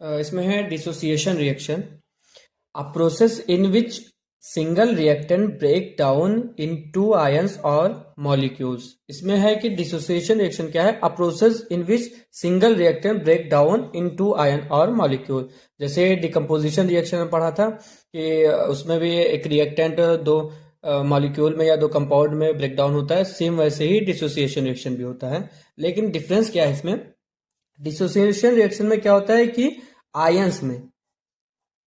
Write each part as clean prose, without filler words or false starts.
इसमें है dissociation reaction, a process in which single reactant break down into ions और molecules. इसमें है कि डिसोसिएशन रिएक्शन क्या है, a process in which single reactant break down into ion और मॉलिक्यूल। जैसे डिकम्पोजिशन रिएक्शन में पढ़ा था कि उसमें भी एक रिएक्टेंट दो मॉलिक्यूल में या दो कंपाउंड में ब्रेक डाउन होता है, सेम वैसे ही डिसोसिएशन रिएक्शन भी होता है। लेकिन डिफरेंस क्या है इसमें, डिसोसिएशन रिएक्शन में क्या होता है कि आयंस में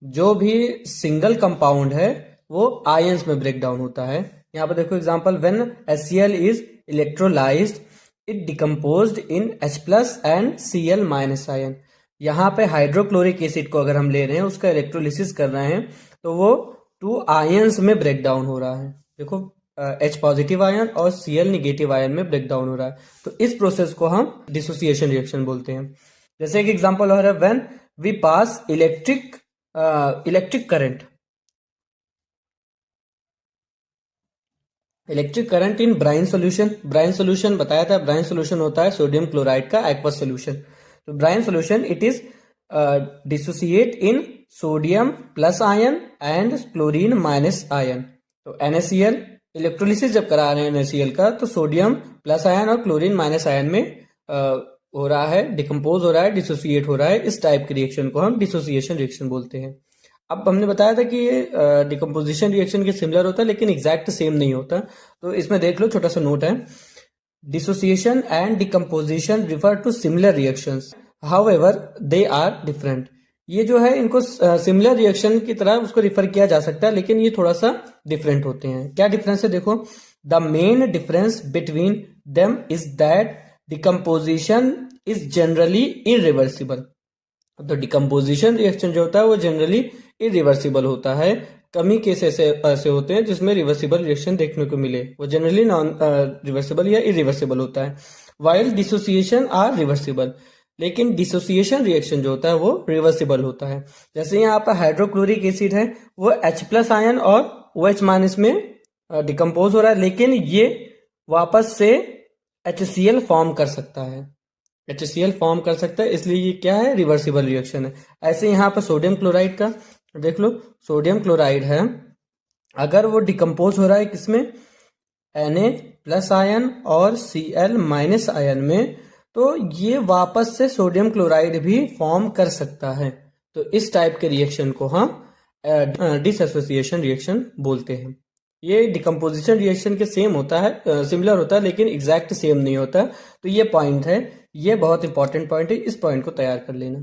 जो भी सिंगल कंपाउंड है वो आयंस में ब्रेक डाउन होता है। यहाँ पर देखो example, when HCl is electrolysed it decomposed in H+ and Cl- ion. यहाँ पे हाइड्रोक्लोरिक एसिड को अगर हम ले रहे हैं, उसका इलेक्ट्रोलिसिस कर रहे हैं, तो वो 2 आयंस में ब्रेक डाउन हो रहा है। देखो H+ आयन और Cl- आयन में ब्रेक डाउन हो रहा है। तो इस प्रोसेस को हम डिसोसिएशन रिएक्शन बोलते हैं। जैसे एक एग्जांपल और है, when we pass electric current in brine solution. Brine solution बताया था, ब्राइन सोल्यूशन होता है सोडियम क्लोराइड का एक्वस सोल्यूशन। तो brine solution it is dissociate in sodium plus ion and chlorine minus ion. तो NaCl इलेक्ट्रोलिसिस जब करा रहे हैं NaCl का, तो सोडियम प्लस आयन और क्लोरीन माइनस आयन में हो रहा है, डिकम्पोज हो रहा है, डिसोसिएट हो रहा है। इस टाइप के रिएक्शन को हम डिसोसिएशन रिएक्शन बोलते हैं। अब हमने बताया था कि ये डिकम्पोजिशन रिएक्शन के सिमिलर होता है, लेकिन एग्जैक्ट सेम नहीं होता। तो इसमें देख लो, छोटा सा नोट है, dissociation and decomposition refer to similar reactions, however they are different. ये जो है, इनको सिमिलर रिएक्शन की तरह उसको रिफर किया जा सकता है, लेकिन ये थोड़ा सा डिफरेंट होते हैं। क्या डिफरेंस है, देखो, the main difference between them is that decomposition is generally irreversible. तो डिकम्पोजिशन रिएक्शन जो होता है वो जनरली इरिवर्सिबल होता है। कमी केस ऐसे होते हैं जिसमें रिवर्सिबल रिएक्शन देखने को मिले, वो जनरली नॉन रिवर्सिबल या इरिवर्सिबल होता है। वाइल डिसोसिएशन आर रिवर्सिबल, लेकिन डिसोसिएशन रिएक्शन जो होता है वो रिवर्सिबल होता है। जैसे यहाँ पर हाइड्रोक्लोरिक एसिड है, वो H+ आयन और OH- में डिकम्पोज हो रहा है, लेकिन ये वापस से HCl फॉर्म कर सकता है, HCl फॉर्म कर सकता है, इसलिए ये क्या है, रिवर्सिबल रिएक्शन है। ऐसे यहाँ पर सोडियम क्लोराइड का देख लो, सोडियम क्लोराइड है, अगर वो डिकम्पोज हो रहा है किसमें, Na+ आयन और Cl- आयन में, तो ये वापस से सोडियम क्लोराइड भी फॉर्म कर सकता है। तो इस टाइप के रिएक्शन को हम डिसएसोसिएशन रिएक्शन बोलते हैं। ये डिकम्पोजिशन रिएक्शन के सेम होता है, सिमिलर होता है, लेकिन एग्जैक्ट सेम नहीं होता। तो ये पॉइंट है, ये बहुत इंपॉर्टेंट पॉइंट है, इस पॉइंट को तैयार कर लेना।